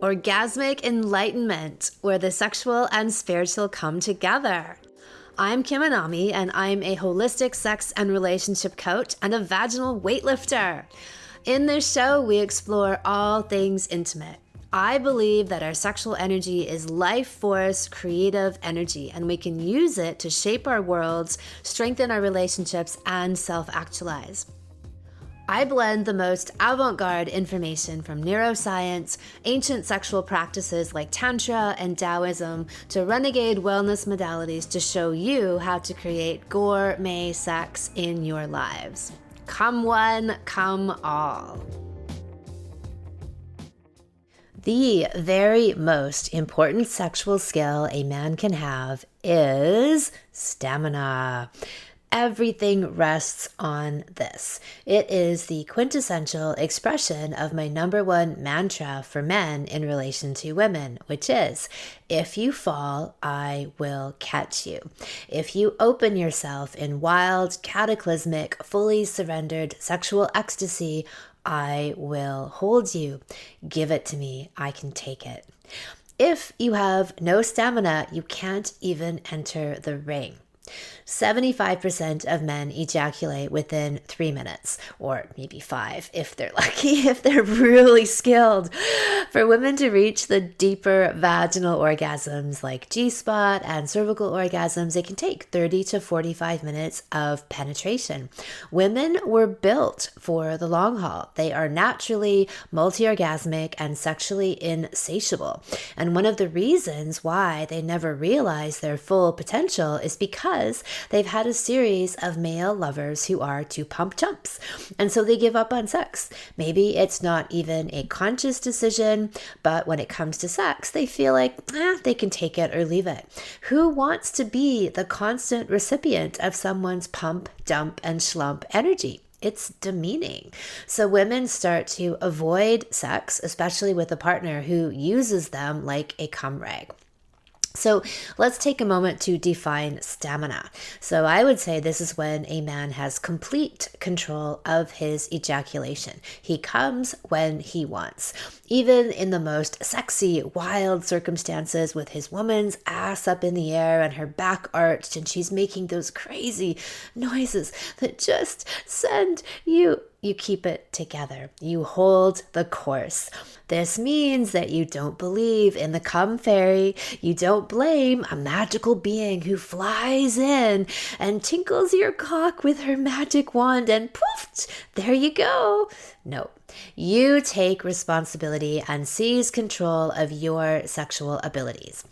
orgasmic enlightenment, where the sexual and spiritual come together. I'm Kim Anami, and I'm a holistic sex and relationship coach and a vaginal weightlifter. In this show, we explore all things intimate. I believe that our sexual energy is life force, creative energy, and we can use it to shape our worlds, strengthen our relationships, and self-actualize. I blend the most avant-garde information from neuroscience, ancient sexual practices like Tantra and Taoism, to renegade wellness modalities to show you how to create gourmet sex in your lives. Come one, come all. The very most important sexual skill a man can have is stamina. Everything rests on this. It is the quintessential expression of my number one mantra for men in relation to women, which is, if you fall, I will catch you. If you open yourself in wild, cataclysmic, fully surrendered sexual ecstasy, I will hold you. Give it to me. I can take it. If you have no stamina, you can't even enter the ring. 75% of men ejaculate within 3 minutes, or maybe 5 if they're lucky, if they're really skilled. For women to reach the deeper vaginal orgasms like G-spot and cervical orgasms, it can take 30 to 45 minutes of penetration. Women were built for the long haul. They are naturally multi-orgasmic and sexually insatiable. And one of the reasons why they never realize their full potential is because they've had a series of male lovers who are two pump chumps. And so they give up on sex. Maybe it's not even a conscious decision, but when it comes to sex, they feel like they can take it or leave it. Who wants to be the constant recipient of someone's pump, dump, and schlump energy? It's demeaning. So women start to avoid sex, especially with a partner who uses them like a cum rag. So let's take a moment to define stamina. So I would say this is when a man has complete control of his ejaculation. He comes when he wants. Even in the most sexy, wild circumstances with his woman's ass up in the air and her back arched and she's making those crazy noises that just send you keep it together. You hold the course. This means that you don't believe in the cum fairy. You don't blame a magical being who flies in and tinkles your cock with her magic wand and poof, there you go. No, you take responsibility and seize control of your sexual abilities.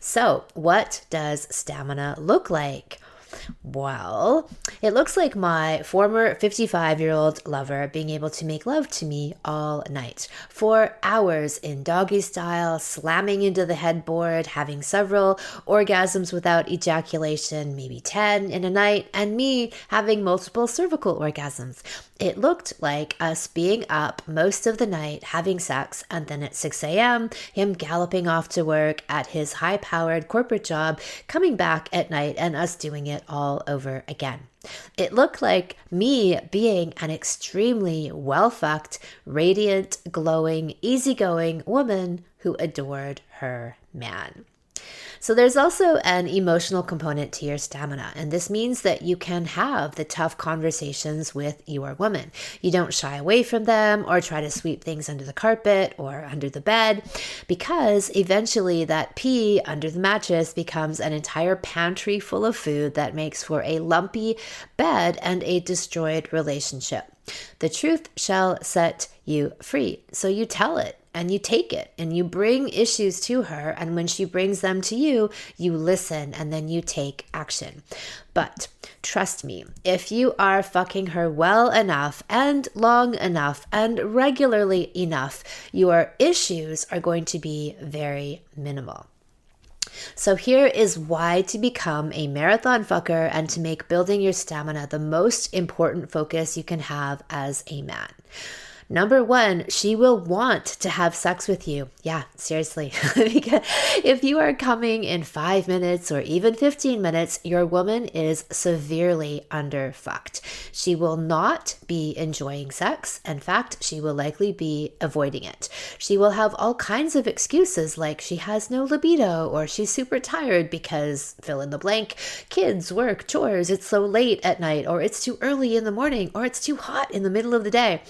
So, what does stamina look like? Well, it looks like my former 55-year-old lover being able to make love to me all night, for hours in doggy style, slamming into the headboard, having several orgasms without ejaculation, maybe 10 in a night, and me having multiple cervical orgasms. It looked like us being up most of the night having sex, and then at 6 a.m., him galloping off to work at his high-powered corporate job, coming back at night, and us doing it all over again. It looked like me being an extremely well-fucked, radiant, glowing, easygoing woman who adored her man. So there's also an emotional component to your stamina, and this means that you can have the tough conversations with your woman. You don't shy away from them or try to sweep things under the carpet or under the bed, because eventually that pee under the mattress becomes an entire pantry full of food that makes for a lumpy bed and a destroyed relationship. The truth shall set you free, so you tell it. And you take it and you bring issues to her. And when she brings them to you, you listen and then you take action. But trust me, if you are fucking her well enough and long enough and regularly enough, your issues are going to be very minimal. So here is why to become a marathon fucker and to make building your stamina the most important focus you can have as a man. Number one, she will want to have sex with you. Yeah, seriously. Because if you are coming in 5 minutes or even 15 minutes, your woman is severely underfucked. She will not be enjoying sex. In fact, she will likely be avoiding it. She will have all kinds of excuses like she has no libido or she's super tired because fill in the blank, kids, work, chores, it's so late at night, or it's too early in the morning, or it's too hot in the middle of the day.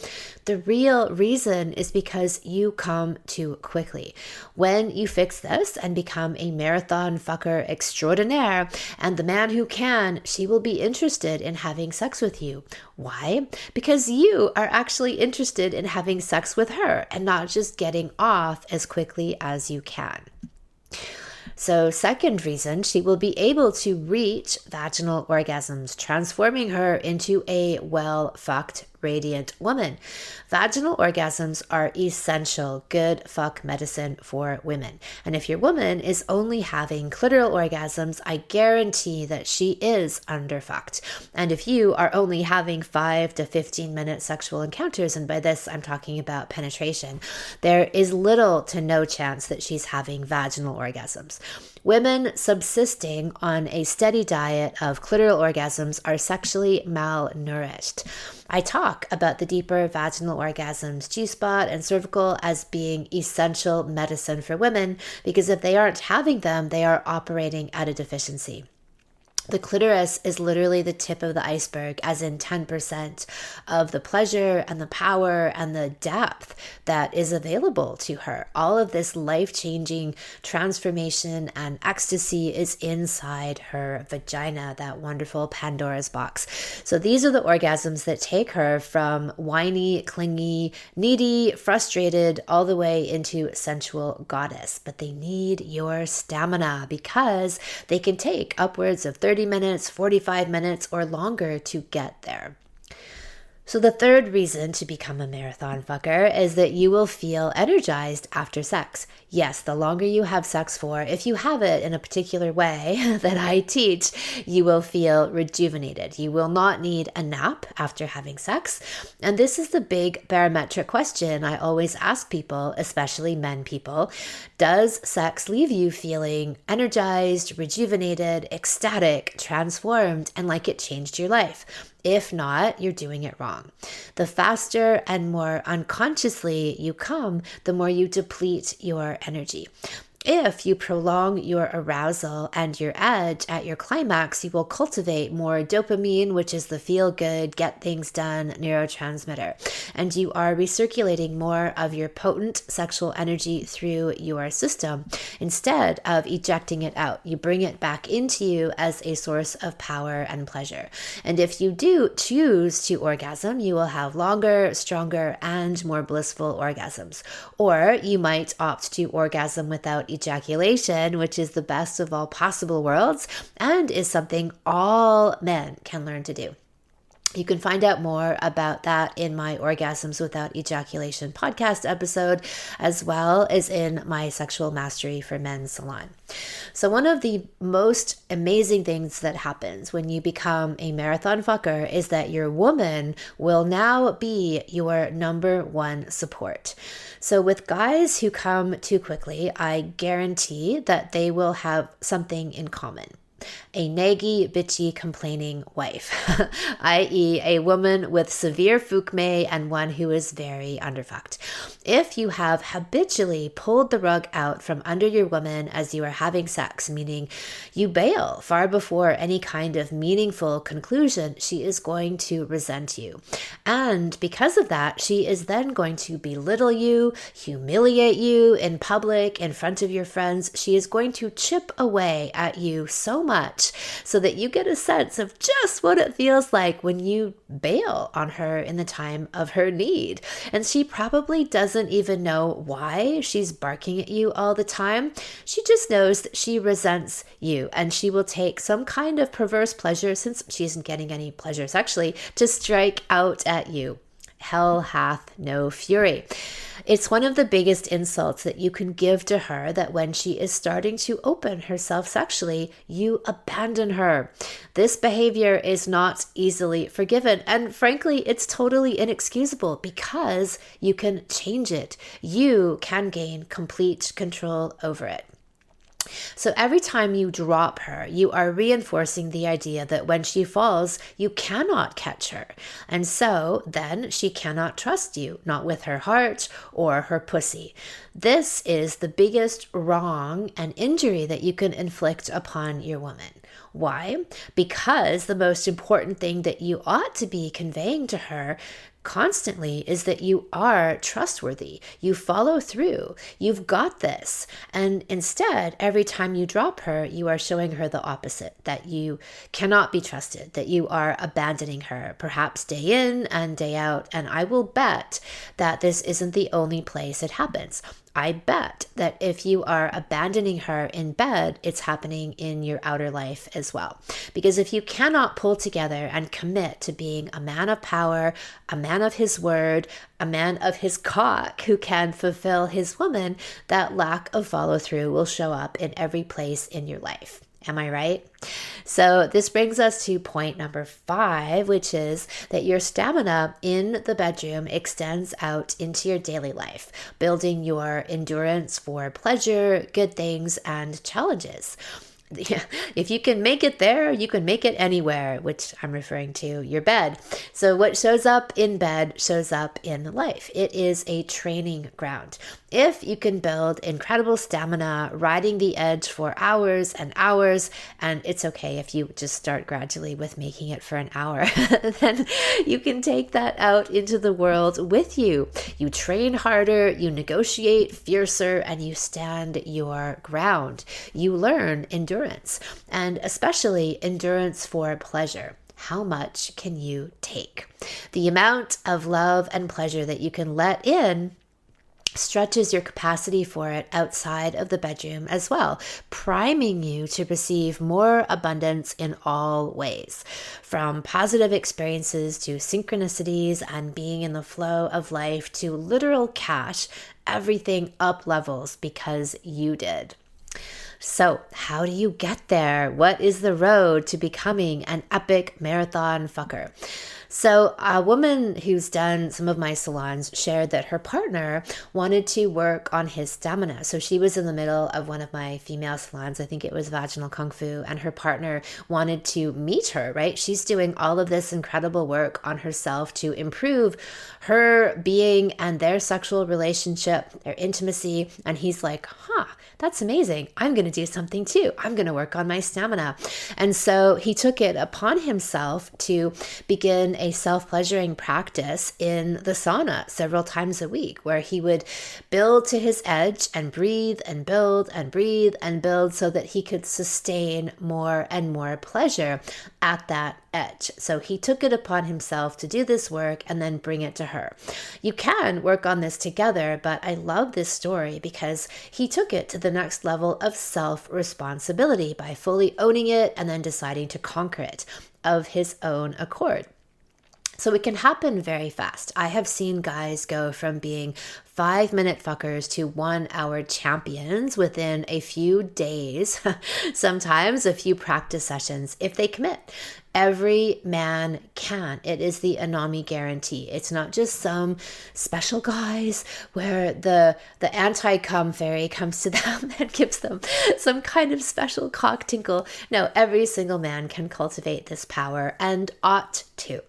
The real reason is because you come too quickly. When you fix this and become a marathon fucker extraordinaire, and the man who can, she will be interested in having sex with you. Why? Because you are actually interested in having sex with her and not just getting off as quickly as you can. So second reason, she will be able to reach vaginal orgasms, transforming her into a well-fucked, radiant woman. Vaginal orgasms are essential good fuck medicine for women. And if your woman is only having clitoral orgasms, I guarantee that she is underfucked. And if you are only having 5 to 15 minute sexual encounters, and by this I'm talking about penetration, there is little to no chance that she's having vaginal orgasms. Women subsisting on a steady diet of clitoral orgasms are sexually malnourished. I talk about the deeper vaginal orgasms, G-spot and cervical, as being essential medicine for women because if they aren't having them, they are operating at a deficiency. The clitoris is literally the tip of the iceberg, as in 10% of the pleasure and the power and the depth that is available to her. All of this life-changing transformation and ecstasy is inside her vagina, that wonderful Pandora's box. So these are the orgasms that take her from whiny, clingy, needy, frustrated, all the way into sensual goddess. But they need your stamina because they can take upwards of 30 minutes, 45 minutes, or longer to get there. So the third reason to become a marathon fucker is that you will feel energized after sex. Yes, the longer you have sex for, if you have it in a particular way that I teach, you will feel rejuvenated. You will not need a nap after having sex. And this is the big barometric question I always ask people, especially men people. Does sex leave you feeling energized, rejuvenated, ecstatic, transformed, and like it changed your life? If not, you're doing it wrong. The faster and more unconsciously you come, the more you deplete your energy. If you prolong your arousal and your edge at your climax, you will cultivate more dopamine, which is the feel-good, get things done neurotransmitter. And you are recirculating more of your potent sexual energy through your system. Instead of ejecting it out, you bring it back into you as a source of power and pleasure. And if you do choose to orgasm, you will have longer, stronger, and more blissful orgasms. Or you might opt to orgasm without ejaculation, which is the best of all possible worlds and is something all men can learn to do. You can find out more about that in my Orgasms Without Ejaculation podcast episode, as well as in my Sexual Mastery for Men salon. So one of the most amazing things that happens when you become a marathon fucker is that your woman will now be your number one support. So with guys who come too quickly, I guarantee that they will have something in common. A naggy, bitchy, complaining wife, i.e. a woman with severe fukme and one who is very underfucked. If you have habitually pulled the rug out from under your woman as you are having sex, meaning you bail far before any kind of meaningful conclusion, she is going to resent you. And because of that, she is then going to belittle you, humiliate you in public, in front of your friends. She is going to chip away at you so much so that you get a sense of just what it feels like when you bail on her in the time of her need. And she probably doesn't even know why she's barking at you all the time. She just knows that she resents you and she will take some kind of perverse pleasure, since she isn't getting any pleasure sexually, to strike out at you. hell hath no fury. It's one of the biggest insults that you can give to her, that when she is starting to open herself sexually, you abandon her. This behavior is not easily forgiven. And frankly, it's totally inexcusable because you can change it. You can gain complete control over it. So every time you drop her, you are reinforcing the idea that when she falls, you cannot catch her. And so then she cannot trust you, not with her heart or her pussy. This is the biggest wrong and injury that you can inflict upon your woman. Why? Because the most important thing that you ought to be conveying to her constantly is that you are trustworthy. You follow through. You've got this. And instead, every time you drop her, you are showing her the opposite, that you cannot be trusted, that you are abandoning her, perhaps day in and day out. And I will bet that this isn't the only place it happens. I bet that if you are abandoning her in bed, it's happening in your outer life as well. Because if you cannot pull together and commit to being a man of power, a man of his word, a man of his cock who can fulfill his woman, that lack of follow through will show up in every place in your life. Am I right? So this brings us to point number 5, which is that your stamina in the bedroom extends out into your daily life, building your endurance for pleasure, good things, and challenges. If you can make it there, you can make it anywhere, which I'm referring to your bed. So what shows up in bed shows up in life. It is a training ground. If you can build incredible stamina, riding the edge for hours and hours, and it's okay if you just start gradually with making it for an hour, then you can take that out into the world with you. You train harder, you negotiate fiercer, and you stand your ground. You learn endurance, and especially endurance for pleasure. How much can you take? The amount of love and pleasure that you can let in stretches your capacity for it outside of the bedroom as well, priming you to receive more abundance in all ways, from positive experiences to synchronicities and being in the flow of life to literal cash. Everything up levels because you did. So how do you get there? What is the road to becoming an epic marathon fucker? So a woman who's done some of my salons shared that her partner wanted to work on his stamina. So she was in the middle of one of my female salons, I think it was Vaginal Kung Fu, and her partner wanted to meet her, right? She's doing all of this incredible work on herself to improve her being and their sexual relationship, their intimacy. And he's like, that's amazing. I'm going to do something too. I'm going to work on my stamina. And so he took it upon himself to begin a self-pleasuring practice in the sauna several times a week, where he would build to his edge and breathe and build and breathe and build so that he could sustain more and more pleasure at that edge. So he took it upon himself to do this work and then bring it to her. You can work on this together, but I love this story because he took it to the next level of self-responsibility by fully owning it and then deciding to conquer it of his own accord. So it can happen very fast. I have seen guys go from being 5-minute fuckers to 1-hour champions within a few days, sometimes a few practice sessions, if they commit. Every man can. It is the Anami guarantee. It's not just some special guys where the anti-cum fairy comes to them and gives them some kind of special cock tinkle. No, every single man can cultivate this power and ought to.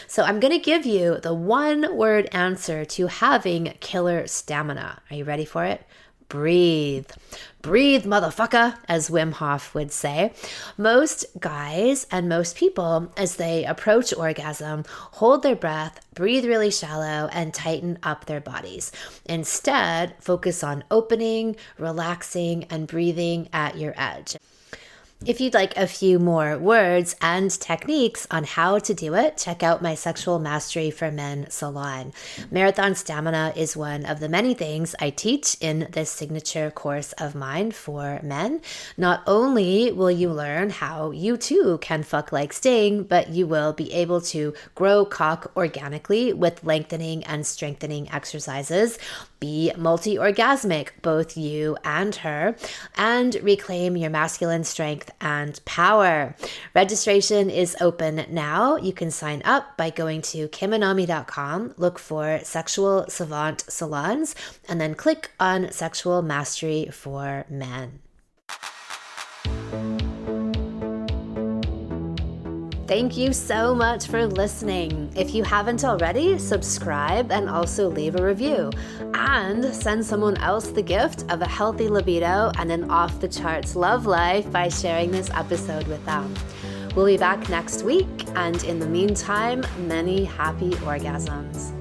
So I'm going to give you the one-word answer to having killer stamina. Are you ready for it? Breathe. Breathe, motherfucker, as Wim Hof would say. Most guys and most people, as they approach orgasm, hold their breath, breathe really shallow, and tighten up their bodies. Instead, focus on opening, relaxing, and breathing at your edge. If you'd like a few more words and techniques on how to do it, check out my Sexual Mastery for Men salon. Marathon stamina is one of the many things I teach in this signature course of mine for men. Not only will you learn how you too can fuck like Sting, but you will be able to grow cock organically with lengthening and strengthening exercises, be multi-orgasmic, both you and her, and reclaim your masculine strength and power. Registration is open now. You can sign up by going to kimanami.com, look for Sexual Savant Salons, and then click on Sexual Mastery for Men. Thank you so much for listening. If you haven't already, subscribe and also leave a review. And send someone else the gift of a healthy libido and an off-the-charts love life by sharing this episode with them. We'll be back next week, and in the meantime, many happy orgasms.